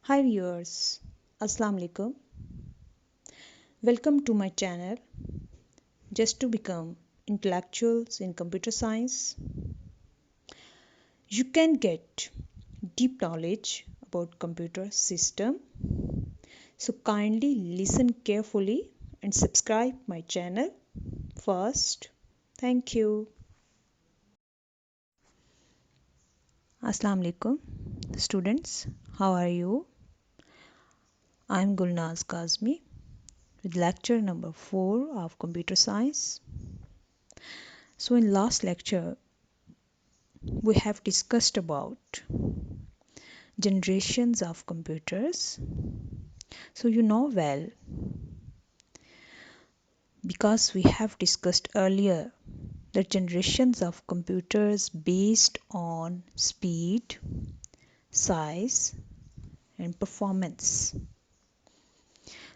Hi viewers, Assalamu alaikum. Welcome to my channel Just to Become Intellectuals in Computer Science. You can get deep knowledge about computer system. So kindly listen carefully and subscribe my channel first. Thank you. Assalamu alaikum students. How are you? I am Gulnaz Kazmi with lecture number 4 of computer science. So in last lecture we have discussed about generations of computers. So you know well, because we have discussed earlier that generations of computers based on speed, size and performance.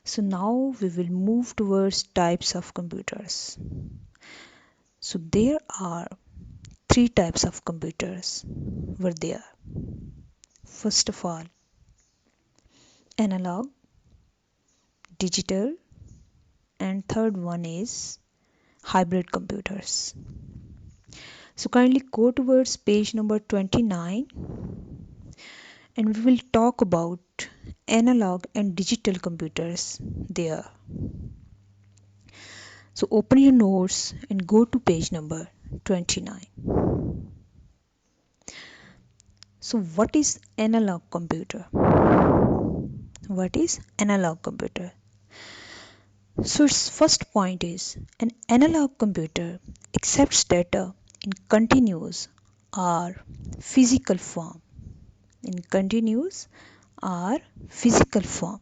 So now we will move towards types of computers. So there are 3 types of computers were there. First of all, analog, digital, and third one is hybrid computers. So kindly go towards page number 29 and we will talk about analog and digital computers there. So open your notes and go to page number 29. So what is analog computer? What is analog computer? So its first point is an analog computer accepts data in continuous or physical form. In continuous or physical form.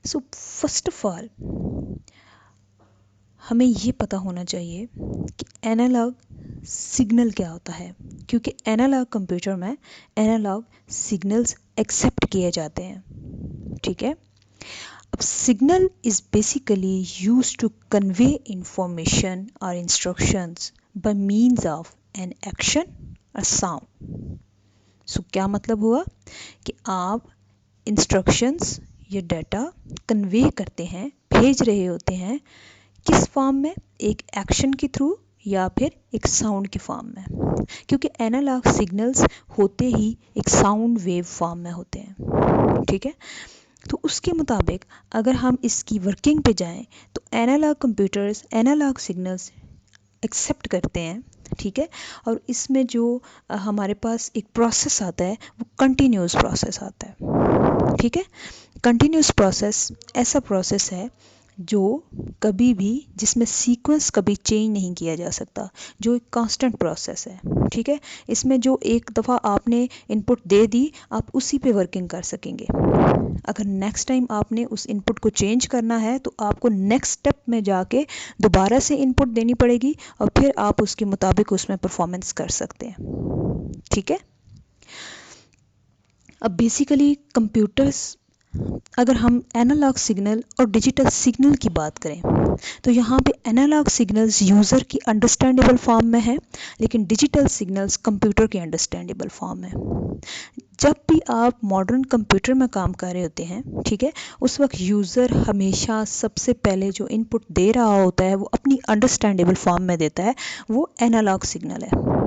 So first of all हमें ये पता होना चाहिए कि analogue signal क्या होता है, क्योंकि एनालॉग कंप्यूटर में एनालॉग सिग्नल्स एक्सेप्ट किए जाते हैं. ठीक है. अब signal is basically used to convey information और instructions by means of an action और साउंड. सो क्या मतलब हुआ कि आप इंस्ट्रक्शंस या डाटा कन्वे करते हैं, भेज रहे होते हैं किस फॉर्म में, एक एक्शन के थ्रू या फिर एक साउंड के फॉर्म में, क्योंकि एनालॉग सिग्नल्स होते ही एक साउंड वेव फॉर्म में होते हैं. ठीक है. तो उसके मुताबिक अगर हम इसकी वर्किंग पे जाएं तो analogue computers analogue signals accept करते हैं. ठीक है. और इसमें जो हमारे पास एक प्रोसेस आता है वो कंटिन्यूस प्रोसेस आता है. ठीक है. कंटिन्यूस प्रोसेस ऐसा प्रोसेस है जो कभी भी जिसमें सीक्वेंस कभी चेंज नहीं किया जा सकता, जो एक कांस्टेंट प्रोसेस है. ठीक है. इसमें जो एक दफ़ा आपने इनपुट दे दी आप उसी पे वर्किंग कर सकेंगे. अगर नेक्स्ट टाइम आपने उस इनपुट को चेंज करना है तो आपको नेक्स्ट स्टेप में जाके दोबारा से इनपुट देनी पड़ेगी और फिर आप उसके मुताबिक उसमें परफॉर्मेंस कर सकते हैं. ठीक है. अब बेसिकली कंप्यूटर्स, अगर हम एनालॉग सिग्नल और डिजिटल सिग्नल की बात करें तो यहाँ पे एनालॉग सिग्नल्स यूज़र की अंडरस्टैंडेबल फॉर्म में है, लेकिन डिजिटल सिग्नल्स कंप्यूटर की अंडरस्टैंडेबल फॉर्म में. जब भी आप मॉडर्न कंप्यूटर में काम कर रहे होते हैं, ठीक है, उस वक्त यूज़र हमेशा सबसे पहले जो इनपुट दे रहा होता है वो अपनी अंडरस्टैंडेबल फॉर्म में देता है, वो एनालॉग सिग्नल है.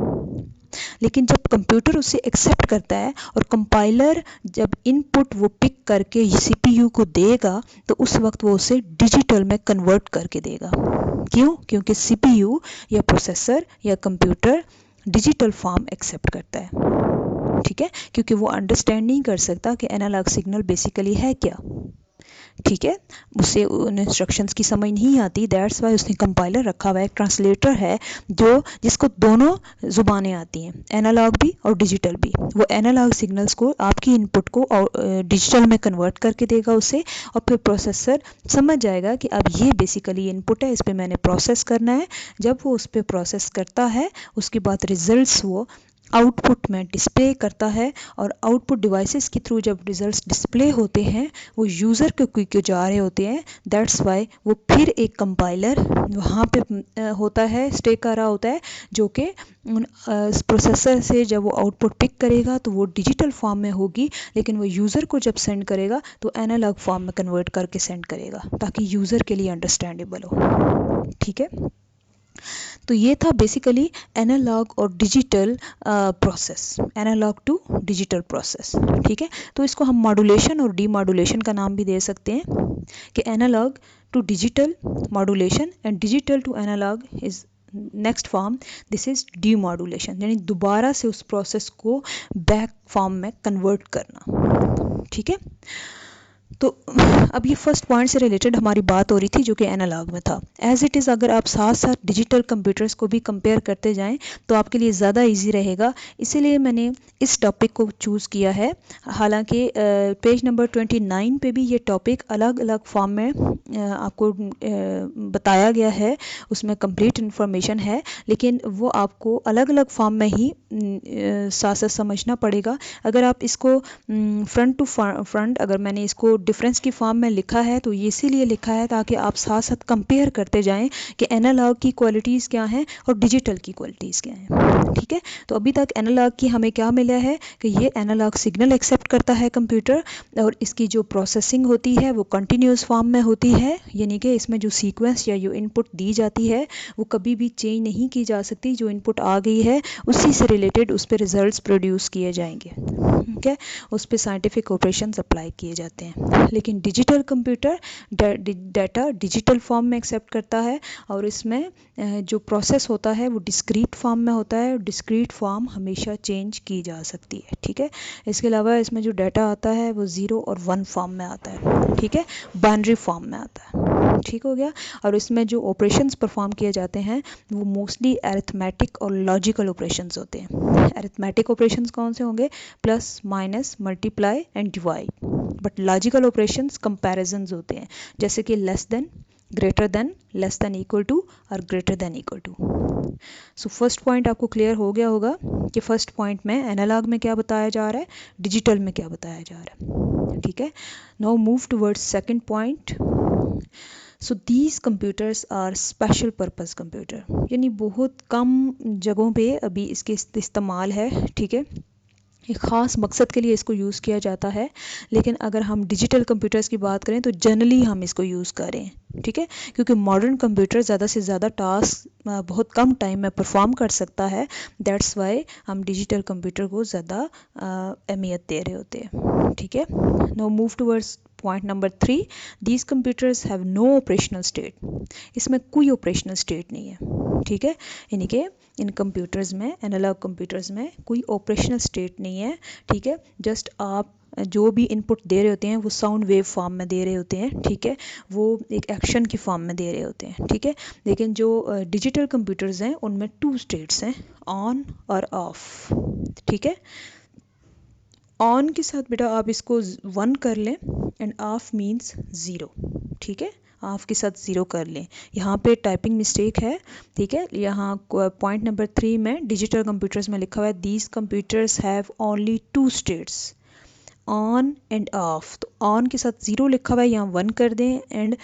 लेकिन जब कंप्यूटर उसे एक्सेप्ट करता है और कंपाइलर जब इनपुट वो पिक करके सीपीयू को देगा तो उस वक्त वो उसे डिजिटल में कन्वर्ट करके देगा. क्यों? क्योंकि सीपीयू या प्रोसेसर या कंप्यूटर डिजिटल फॉर्म एक्सेप्ट करता है. ठीक है. क्योंकि वो अंडरस्टैंड नहीं कर सकता कि एनालॉग सिग्नल बेसिकली है क्या. ठीक है. उसे उन इंस्ट्रक्शंस की समझ नहीं आती. दैट्स वाई उसने कंपाइलर रखा हुआ है, एक ट्रांसलेटर है जो जिसको दोनों ज़ुबानें आती हैं, एनालॉग भी और डिजिटल भी. वो एनालॉग सिग्नल्स को आपकी इनपुट को डिजिटल में कन्वर्ट करके देगा उसे, और फिर प्रोसेसर समझ जाएगा कि अब ये बेसिकली इनपुट है, इस पर मैंने प्रोसेस करना है. जब वो उस पर प्रोसेस करता है उसके बाद रिजल्ट्स वो आउटपुट में डिस्प्ले करता है, और आउटपुट डिवाइसेस के थ्रू जब रिजल्ट्स डिस्प्ले होते हैं वो यूज़र के क्यों जा रहे होते हैं, दैट्स वाई वो फिर एक कंपाइलर वहाँ पे होता है, स्टे कर रहा होता है, जो कि प्रोसेसर से जब वो आउटपुट पिक करेगा तो वो डिजिटल फॉर्म में होगी, लेकिन वो यूज़र को जब सेंड करेगा तो एनालॉग फॉर्म में कन्वर्ट करके सेंड करेगा ताकि यूज़र के लिए अंडरस्टैंडेबल हो। ठीक है, तो ये था बेसिकली एनालॉग और digital process, analogue to digital process. ठीक है, तो इसको हम मॉड्यूलेशन और डीमॉड्यूलेशन का नाम भी दे सकते हैं कि analogue to digital modulation and digital to analogue is next form, this is demodulation, यानी दोबारा से उस प्रोसेस को बैक फॉर्म में कन्वर्ट करना। ठीक है, तो अब ये फर्स्ट पॉइंट से रिलेटेड हमारी बात हो रही थी जो कि एनालॉग में था। एज इट इज़ अगर आप साथ साथ डिजिटल कंप्यूटर्स को भी कंपेयर करते जाएं तो आपके लिए ज़्यादा इजी रहेगा, इसीलिए मैंने इस टॉपिक को चूज़ किया है। हालांकि पेज नंबर 29 पे भी ये टॉपिक अलग अलग फॉर्म में आपको बताया गया है, उसमें कंप्लीट इन्फॉर्मेशन है, लेकिन वो आपको अलग अलग फॉर्म में ही साथ साथ समझना पड़ेगा। अगर आप इसको फ्रंट टू फ्रंट, अगर मैंने इसको डिफरेंस की फॉर्म में लिखा है तो ये इसीलिए लिखा है ताकि आप साथ साथ कंपेयर करते जाएं कि एनालॉग की क्वालिटीज़ क्या हैं और डिजिटल की क्वालिटीज़ क्या हैं। ठीक है, तो अभी तक एनालॉग की हमें क्या मिला है कि ये एनालॉग सिग्नल एक्सेप्ट करता है कंप्यूटर, और इसकी जो प्रोसेसिंग होती है वो कंटिन्यूस फॉर्म में होती है, यानी कि इसमें जो सीक्वेंस या जो इनपुट दी जाती है वो कभी भी चेंज नहीं की जा सकती, जो इनपुट आ गई है उसी से रिलेटेड उस पर रिजल्ट्स प्रोड्यूस किए जाएंगे। ठीक है, उस पर साइंटिफिक ऑपरेशंस अप्लाई किए जाते हैं। लेकिन digital computer data digital form में एक्सेप्ट करता है, और इसमें जो प्रोसेस होता है वो डिस्क्रीट फॉर्म में होता है, डिस्क्रीट फॉर्म हमेशा चेंज की जा सकती है। ठीक है, इसके अलावा इसमें जो डाटा आता है वो 0 और 1 फॉर्म में आता है। ठीक है, बाइनरी फॉर्म में आता है। ठीक हो गया, और इसमें जो ऑपरेशंस परफॉर्म किए जाते हैं वो मोस्टली अरिथमेटिक और लॉजिकल ऑपरेशंस होते हैं। अरिथमेटिक ऑपरेशंस कौन से होंगे? Plus, minus, multiply and divide. But logical operations comparisons होते हैं, जैसे कि less than, greater than, less than equal to और greater than equal to. So first point आपको क्लियर हो गया होगा कि फर्स्ट पॉइंट में एनालॉग में क्या बताया जा रहा है, डिजिटल में क्या बताया जा रहा है। ठीक है, now move towards second point. So these computers are special purpose computer, यानी बहुत कम जगहों पे अभी इसके इस्तेमाल है। ठीक है, एक ख़ास मकसद के लिए इसको यूज़ किया जाता है, लेकिन अगर हम डिजिटल कंप्यूटर्स की बात करें तो जनरली हम इसको यूज़ करें। ठीक है, क्योंकि मॉडर्न कंप्यूटर ज़्यादा से ज़्यादा टास्क बहुत कम टाइम में परफॉर्म कर सकता है, दैट्स वाई हम डिजिटल कंप्यूटर को ज़्यादा अहमियत दे रहे होते हैं। ठीक है, now move towards point number 3, these computers have no operational state, इसमें कोई ऑपरेशनल स्टेट नहीं है। ठीक है, यानी कि इन कंप्यूटर्स में, एनालॉग कंप्यूटर्स में कोई ऑपरेशनल स्टेट नहीं है। ठीक है, जस्ट आप जो भी इनपुट दे रहे होते हैं वो साउंड वेव फॉर्म में दे रहे होते हैं। ठीक है, वो एक एक्शन की फॉर्म में दे रहे होते हैं। ठीक है, लेकिन जो डिजिटल कंप्यूटर्स हैं उनमें 2 स्टेट्स हैं, ऑन और ऑफ। ठीक है, ऑन के साथ बेटा आप इसको 1 कर लें एंड ऑफ मीन्स 0। ठीक है, ऑफ के साथ 0 कर लें, यहाँ पे टाइपिंग मिस्टेक है। ठीक है, यहाँ पॉइंट नंबर 3 में डिजिटल कंप्यूटर्स में लिखा हुआ है these computers have only 2 states, on end of. तो ऑन के साथ 0 लिखा हुआ है, यहाँ 1 कर दें, एंड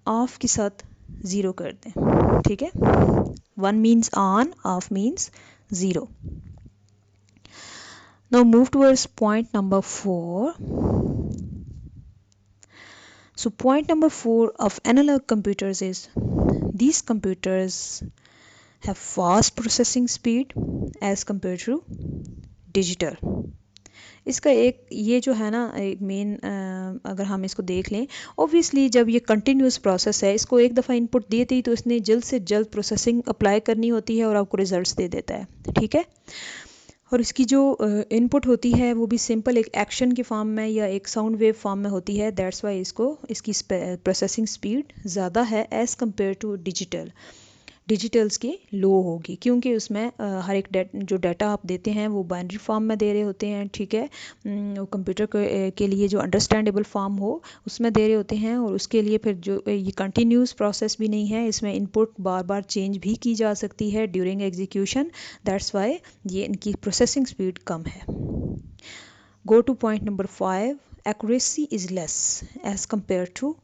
ऑफ के साथ 0 कर दें। ठीक है, 1 means on, of means 0। Now move towards point number 4. So point number 4 of analog computers is these computers have fast processing speed as compared to digital. इसका एक ये जो है ना एक मेन, अगर हम इसको देख लें, ऑब्वियसली जब ये कंटिन्यूस प्रोसेस है, इसको एक दफ़ा इनपुट दी थी तो इसने जल्द से जल्द प्रोसेसिंग अप्लाई करनी होती है और आपको रिजल्ट्स दे देता है। ठीक है, और इसकी जो इनपुट होती है वो भी सिंपल एक एक्शन की फॉर्म में या एक साउंड वेव फॉर्म में होती है, दैट्स वाई इसकी प्रोसेसिंग स्पीड ज़्यादा है as compared to digital. Digitals की लो होगी, क्योंकि उसमें हर एक जो डाटा आप देते हैं वो बाइनरी फॉर्म में दे रहे होते हैं, ठीक है। कंप्यूटर के लिए जो अंडरस्टैंडेबल फॉर्म हो उसमें दे रहे होते हैं, और उसके लिए फिर जो ये कंटिन्यूस प्रोसेस भी नहीं है, इसमें इनपुट बार बार चेंज भी की जा सकती है ड्यूरिंग एग्जीक्यूशन। दैट्स वाई ये इनकी प्रोसेसिंग स्पीड कम है। Go to point number 5, accuracy is less as compared to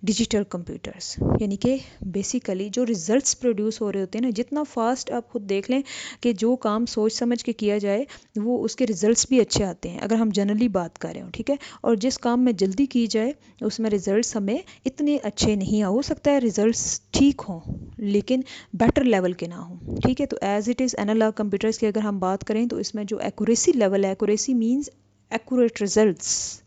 digital computers. यानी कि बेसिकली जो रिजल्ट्स प्रोड्यूस हो रहे होते हैं ना, जितना फास्ट आप खुद देख लें कि जो काम सोच समझ के किया जाए वो उसके रिजल्ट्स भी अच्छे आते हैं, अगर हम जनरली बात कर रहे हो, ठीक है। और जिस काम में जल्दी की जाए उसमें रिजल्ट्स हमें इतने अच्छे नहीं हो सकता है रिजल्ट्स ठीक हों लेकिन बेटर लेवल के ना हों, ठीक है। तो as it is analogue computers की अगर हम बात करें तो इसमें जो एक्यूरेसी लेवल है, एक्यूरेसी मीन्स एक्यूरेट रिजल्ट्स,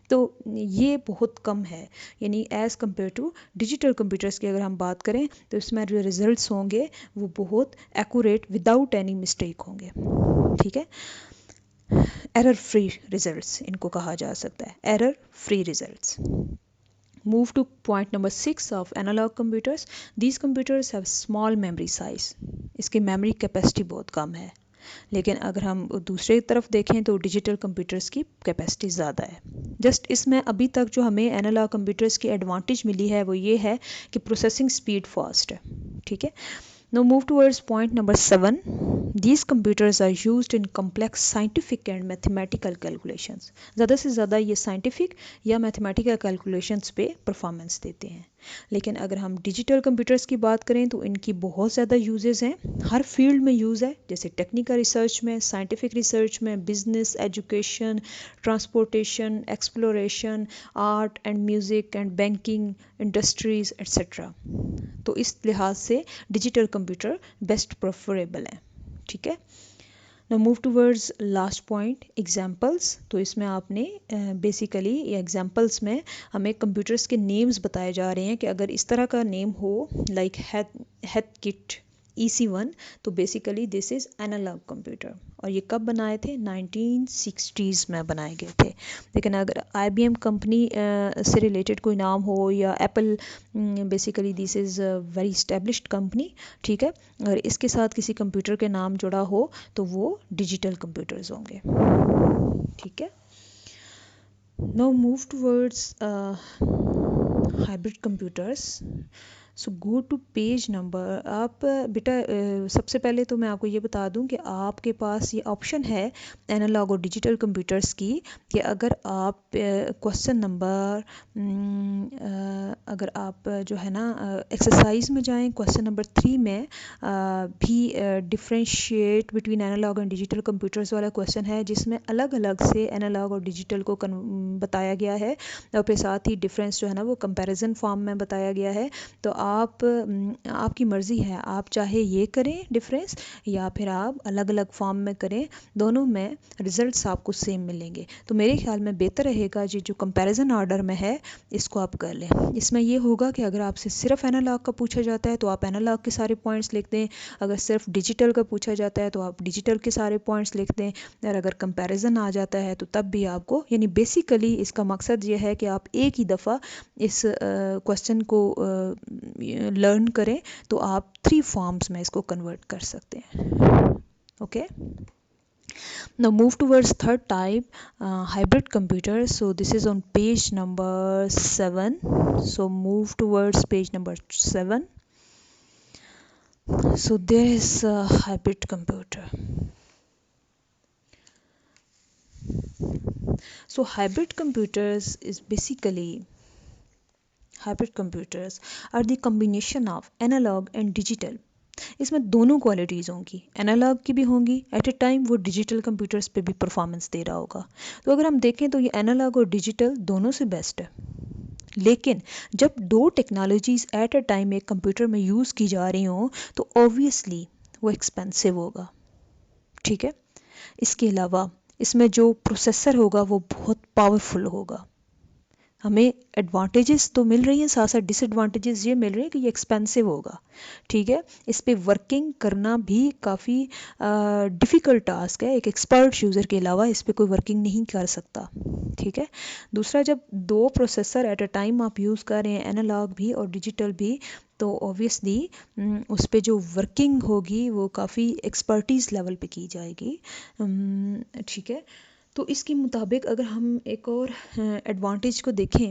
तो ये बहुत कम है। यानी as compared to digital computers की अगर हम बात करें तो इसमें जो रिजल्ट्स होंगे वो बहुत एक्यूरेट विदाउट एनी मिस्टेक होंगे, ठीक है। एरर फ्री रिजल्ट्स इनको कहा जा सकता है, error free results. Move to point number 6 of analog computers. These computers have small memory size. इसकी मेमोरी कैपेसिटी बहुत कम है। लेकिन अगर हम दूसरे तरफ देखें तो डिजिटल कंप्यूटर्स की कैपेसिटी ज़्यादा है। जस्ट इसमें अभी तक जो हमें एनालॉग कंप्यूटर्स की एडवांटेज मिली है वो ये है कि प्रोसेसिंग स्पीड फास्ट है, ठीक है। Now move towards point number 7. These computers are used in complex scientific and mathematical calculations. ज़्यादा से ज़्यादा ये साइंटिफिक या मैथमेटिकल कैलकुलेशंस पे परफॉर्मेंस देते हैं। लेकिन अगर हम डिजिटल कंप्यूटर्स की बात करें तो इनकी बहुत ज़्यादा यूजेस हैं, हर फील्ड में यूज़ है, जैसे टेक्निकल रिसर्च में, साइंटिफिक रिसर्च में, business, education, transportation, exploration, art and music and banking, industries etcetera. तो इस लिहाज से डिजिटल कंप्यूटर बेस्ट प्रेफरेबल है, ठीक है। Now move towards last point, examples. तो इसमें आपने बेसिकली ये एग्जांपल्स में हमें कंप्यूटर्स के नेम्स बताए जा रहे हैं कि अगर इस तरह का नेम हो लाइक हेथकिट EC1, तो basically this is analogue computer. और ये कब बनाए थे? 1960s में बनाए गए थे। लेकिन अगर IBM कंपनी से रिलेटेड कोई नाम हो या Apple, basically this is very established company, ठीक है। अगर इसके साथ किसी कंप्यूटर के नाम जुड़ा हो तो वो डिजिटल कंप्यूटर्स होंगे, ठीक है। Now move towards hybrid computers. So go to page number. आप बेटा सबसे पहले तो मैं आपको ये बता दूं कि आपके पास ये ऑप्शन है एनालॉग और डिजिटल कंप्यूटर्स की कि अगर आप क्वेश्चन नंबर अगर आप जो है ना एक्सरसाइज में जाएं, क्वेश्चन नंबर 3 में भी differentiate between analogue and digital computers वाला क्वेश्चन है, जिसमें अलग अलग से एनालॉग और डिजिटल को बताया गया है, और फिर साथ ही डिफरेंस जो है ना वो कंपैरिजन फॉर्म में बताया गया है। तो आपकी मर्ज़ी है, आप चाहे ये करें डिफरेंस या फिर आप अलग अलग फॉर्म में करें, दोनों में रिजल्ट्स आपको सेम मिलेंगे। तो मेरे ख्याल में बेहतर रहेगा जी जो कंपैरिजन ऑर्डर में है इसको आप कर लें। इसमें ये होगा कि अगर आपसे सिर्फ एनालॉग का पूछा जाता है तो आप एनालॉग के सारे पॉइंट्स लिख दें, अगर सिर्फ डिजिटल का पूछा जाता है तो आप डिजिटल के सारे पॉइंट्स लिख दें, और अगर कंपैरिजन आ जाता है तो तब भी आपको, यानी बेसिकली इसका मकसद ये है कि आप एक ही दफ़ा इस क्वेश्चन को लर्न करें तो आप 3 फॉर्म्स में इसको कन्वर्ट कर सकते हैं, okay. Now move towards third type, hybrid computers. So this is on page number 7. So move towards page number 7. So there is a hybrid computer. So hybrid computers are the combination of analog and digital. इसमें दोनों qualities होंगी, analogue की भी होंगी, eight ए time वो digital computers पे भी performance दे रहा होगा। तो अगर हम देखें तो ये एनालॉग और डिजिटल दोनों से बेस्ट है। लेकिन जब दो टेक्नोलॉजीज़ एट ए टाइम एक कंप्यूटर में यूज़ की जा रही हों तो ऑब्वियसली वो एक्सपेंसिव होगा, ठीक है। इसके अलावा इसमें जो प्रोसेसर होगा वो बहुत पावरफुल होगा। हमें एडवांटेजेस तो मिल रही हैं, साथ साथ डिसएडवांटेजेस ये मिल रही हैं कि ये एक्सपेंसिव होगा, ठीक है। इस पे वर्किंग करना भी काफ़ी डिफ़िकल्ट टास्क है, एक एक्सपर्ट यूज़र के अलावा इस पे कोई वर्किंग नहीं कर सकता, ठीक है। दूसरा, जब दो प्रोसेसर एट अ टाइम आप यूज़ कर रहे हैं एनालॉग भी और डिजिटल भी, तो ऑब्वियसली उस पे जो वर्किंग होगी वो काफ़ी एक्सपर्टीज़ लेवल पे की जाएगी। ठीक है, तो इसके मुताबिक अगर हम एक और एडवांटेज को देखें,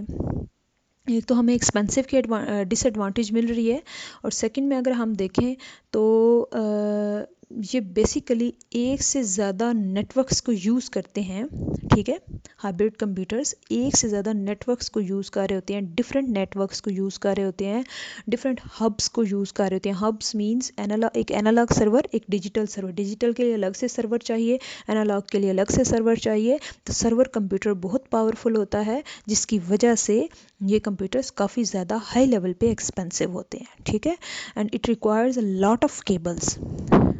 एक तो हमें एक्सपेंसिव की डिसएडवांटेज मिल रही है, और सेकंड में अगर हम देखें तो ये बेसिकली एक से ज़्यादा नेटवर्क्स को यूज़ करते हैं। ठीक है, हाइब्रिड कंप्यूटर्स एक से ज़्यादा नेटवर्क्स को यूज़ कर रहे होते हैं, डिफरेंट नेटवर्क्स को यूज़ कर रहे होते हैं, डिफरेंट हब्स को यूज़ कर रहे होते हैं। हब्स मींस एक एनालॉग सर्वर, एक डिजिटल सर्वर। डिजिटल के लिए अलग से सर्वर चाहिए, एनालॉग के लिए अलग से सर्वर चाहिए। तो सर्वर कंप्यूटर बहुत पावरफुल होता है, जिसकी वजह से ये कंप्यूटर्स काफ़ी ज़्यादा हाई लेवल पे एक्सपेंसिव होते हैं। ठीक है, and it requires a lot of cables.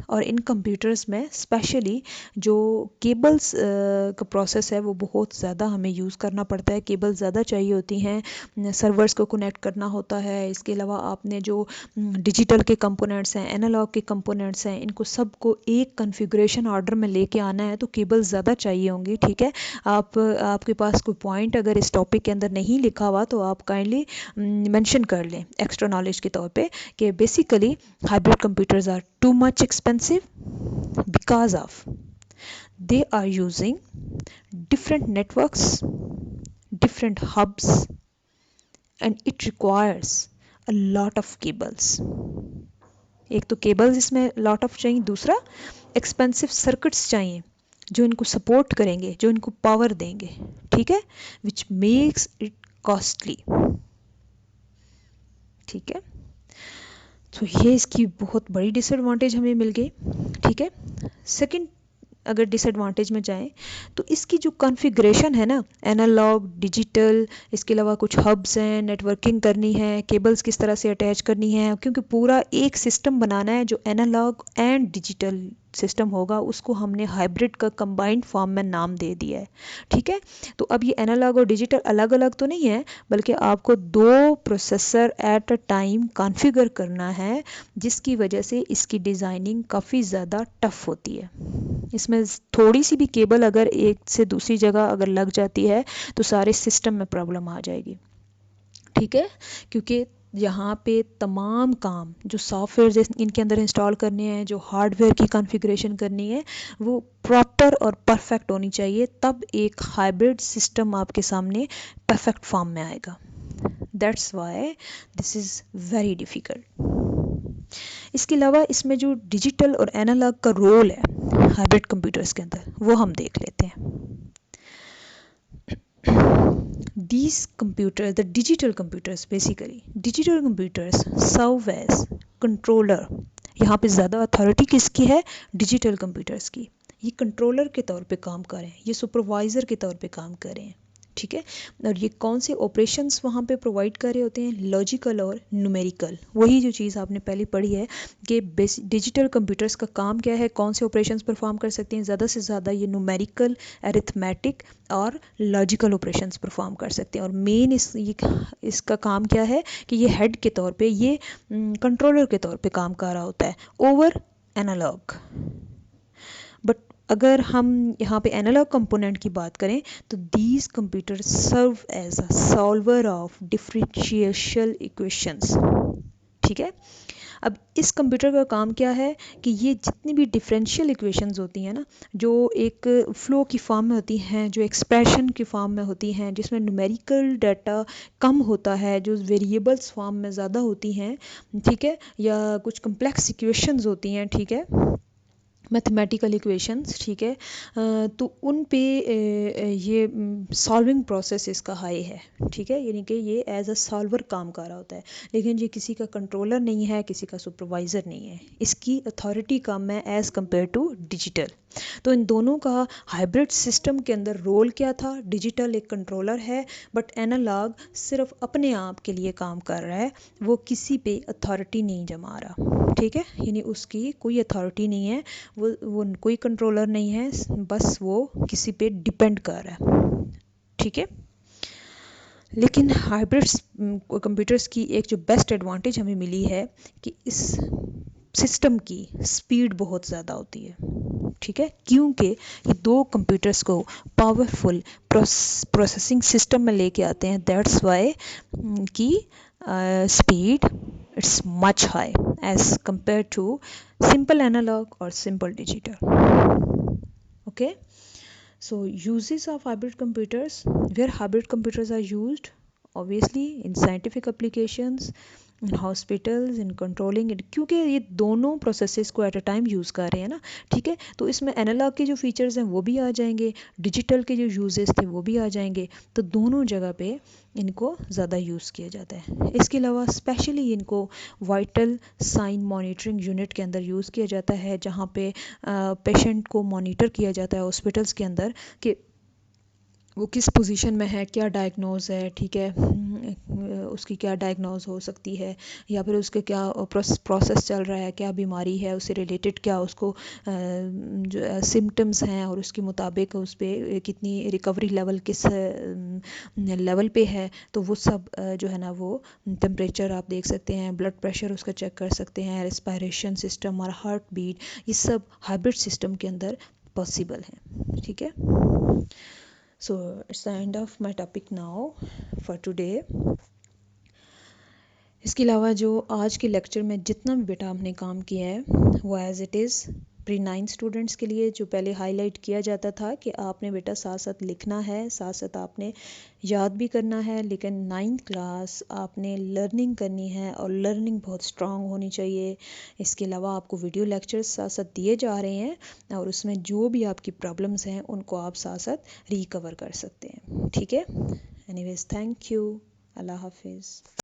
और इन कंप्यूटर्स में स्पेशली जो केबल्स का प्रोसेस है वो बहुत ज़्यादा हमें यूज़ करना पड़ता है। केबल ज़्यादा चाहिए होती हैं, सर्वर्स को कनेक्ट करना होता है। इसके अलावा आपने जो डिजिटल के कंपोनेंट्स हैं, एनालॉग के कंपोनेंट्स हैं, इनको सबको एक कॉन्फ़िगरेशन ऑर्डर में लेके आना है, तो केबल ज़्यादा चाहिए होंगी। ठीक है, आपके पास कोई पॉइंट अगर इस टॉपिक के अंदर नहीं लिखा हुआ तो आप काइंडली मेंशन कर लें एक्स्ट्रा नॉलेज के तौर पे कि basically hybrid computers are too much expensive because of they are using different networks, different hubs, and it requires a lot of cables. एक तो केबल्स इसमें लॉट ऑफ चाहिए, दूसरा एक्सपेंसिव सर्किट्स चाहिए जो इनको सपोर्ट करेंगे, जो इनको पावर देंगे। ठीक है, विच मेक्स इट कॉस्टली। ठीक है, तो ये इसकी बहुत बड़ी डिसएडवांटेज हमें मिल गई। ठीक है, सेकंड अगर डिसएडवांटेज में जाएं तो इसकी जो कॉन्फ़िगरेशन है ना, एनालॉग, डिजिटल, इसके अलावा कुछ हब्स हैं, नेटवर्किंग करनी है, केबल्स किस तरह से अटैच करनी है, क्योंकि पूरा एक सिस्टम बनाना है जो एनालॉग एंड डिजिटल सिस्टम होगा, उसको हमने हाइब्रिड का कंबाइंड फॉर्म में नाम दे दिया है। ठीक है, तो अब ये एनालॉग और डिजिटल अलग अलग तो नहीं है, बल्कि आपको दो processor at a time configure करना है, जिसकी वजह से इसकी डिज़ाइनिंग काफ़ी ज़्यादा टफ होती है। इसमें थोड़ी सी भी केबल अगर एक से दूसरी जगह अगर लग जाती है तो सारे सिस्टम में प्रॉब्लम आ जाएगी। ठीक है, क्योंकि यहाँ पे तमाम काम जो सॉफ्टवेयर इनके अंदर इंस्टॉल करने हैं, जो हार्डवेयर की कॉन्फ़िगरेशन करनी है, वो प्रॉपर और परफेक्ट होनी चाहिए, तब एक हाइब्रिड सिस्टम आपके सामने परफेक्ट फॉर्म में आएगा। That's why this is very difficult. इसके अलावा इसमें जो डिजिटल और एनालॉग का रोल है हाइब्रिड कंप्यूटर्स के अंदर, वो हम देख लेते हैं। These computers, the digital computers basically, digital computers serve as controller। यहाँ पे ज़्यादा अथॉरिटी किसकी है? डिजिटल कंप्यूटर्स की। ये कंट्रोलर के तौर पे काम कर रहे हैं, ये सुपरवाइज़र के तौर पे काम कर रहे हैं। ठीक है, और ये कौन से ऑपरेशंस वहाँ पे प्रोवाइड कर रहे होते हैं? लॉजिकल और न्यूमेरिकल। वही जो चीज़ आपने पहले पढ़ी है कि डिजिटल कंप्यूटर्स का काम क्या है, कौन से ऑपरेशंस परफॉर्म कर सकते हैं? ज़्यादा से ज़्यादा ये न्यूमेरिकल, अरिथमेटिक और लॉजिकल ऑपरेशंस परफॉर्म कर सकते हैं। और मेन इसका काम क्या है कि ये हेड के तौर पे, ये कंट्रोलर के तौर पे काम कर रहा होता है ओवर एनालॉग। बट अगर हम यहाँ पे एनालॉग कंपोनेंट की बात करें तो these computer serve as a solver of differential equations. ठीक है, अब इस कंप्यूटर का काम क्या है कि ये जितनी भी डिफरेंशियल इक्वेशंस होती हैं ना, जो एक फ्लो की फॉर्म में होती हैं, जो एक्सप्रेशन की फॉर्म में होती हैं, जिसमें न्यूमेरिकल डाटा कम होता है, जो वेरिएबल्स फॉर्म में ज़्यादा होती हैं, ठीक है, या कुछ कम्प्लेक्स इक्वेशंस होती हैं, ठीक है, मैथमेटिकल इक्वेशंस, ठीक है, तो उन पे ये सॉल्विंग प्रोसेस इसका हाई है। ठीक है, यानी कि ये एज अ सॉल्वर काम कर रहा होता है, लेकिन ये किसी का कंट्रोलर नहीं है, किसी का सुपरवाइज़र नहीं है, इसकी अथॉरिटी कम है एज़ कम्पेयर टू डिजिटल। तो इन दोनों का हाइब्रिड सिस्टम के अंदर रोल क्या था? डिजिटल एक कंट्रोलर है, बट एनालॉग सिर्फ अपने आप के लिए काम कर रहा है, वो किसी पे अथॉरिटी नहीं जमा रहा। ठीक है, यानी उसकी कोई अथॉरिटी नहीं है, वो कोई कंट्रोलर नहीं है, बस वो किसी पे डिपेंड कर रहा है। ठीक है, लेकिन हाइब्रिड कंप्यूटर्स की एक जो बेस्ट एडवांटेज हमें मिली है कि इस सिस्टम की स्पीड बहुत ज़्यादा होती है। ठीक है, क्योंकि ये दो कंप्यूटर्स को पावरफुल प्रोसेसिंग सिस्टम में लेके आते हैं, दैट्स वाई की speed it's much high as compared to simple analog or simple digital. Okay, so uses of hybrid computers, where hybrid computers are used obviously in scientific applications, in hospitals, in controlling it, क्योंकि ये दोनों processes को at a time use कर रहे हैं ना, ठीक है। तो इसमें एनालॉग के जो फीचर्स हैं वो भी आ जाएंगे, डिजिटल के जो यूजेस थे वो भी आ जाएंगे, तो दोनों जगह पे इनको ज़्यादा यूज़ किया जाता है। इसके अलावा स्पेशली इनको वाइटल साइन मॉनिटरिंग यूनिट के अंदर यूज़ किया जाता है, जहाँ पे पेशेंट को मॉनिटर किया जाता है हॉस्पिटल्स के अंदर कि वो किस पोजीशन में है, क्या डायग्नोज है, ठीक है, उसकी क्या डायग्नोज हो सकती है, या फिर उसके क्या प्रोसेस चल रहा है, क्या बीमारी है, उससे रिलेटेड क्या उसको जो सिम्टम्स हैं और उसके मुताबिक उस पर कितनी रिकवरी लेवल किस लेवल पे है, तो वो सब जो है ना वो टेम्परेचर आप देख सकते हैं, ब्लड प्रेशर उसका चेक कर सकते हैं, रेस्पिरेशन सिस्टम और हार्ट बीट, ये सब हाइब्रिड सिस्टम के अंदर पॉसिबल है, ठीक है। So it's the end of my topic now for today. इसके अलावा जो आज के लेक्चर में जितना भी बेटा हमने काम किया है वो as it is pre 9 students के लिए जो पहले हाईलाइट किया जाता था कि आपने बेटा साथ साथ लिखना है, साथ साथ आपने याद भी करना है, लेकिन 9th क्लास आपने लर्निंग करनी है और लर्निंग बहुत स्ट्रांग होनी चाहिए। इसके अलावा आपको वीडियो लेक्चर्स साथ साथ दिए जा रहे हैं और उसमें जो भी आपकी प्रॉब्लम्स हैं उनको आप साथ साथ रिकवर कर सकते हैं, ठीक है। एनीवेज, थैंक यू, अल्लाह हाफिज़।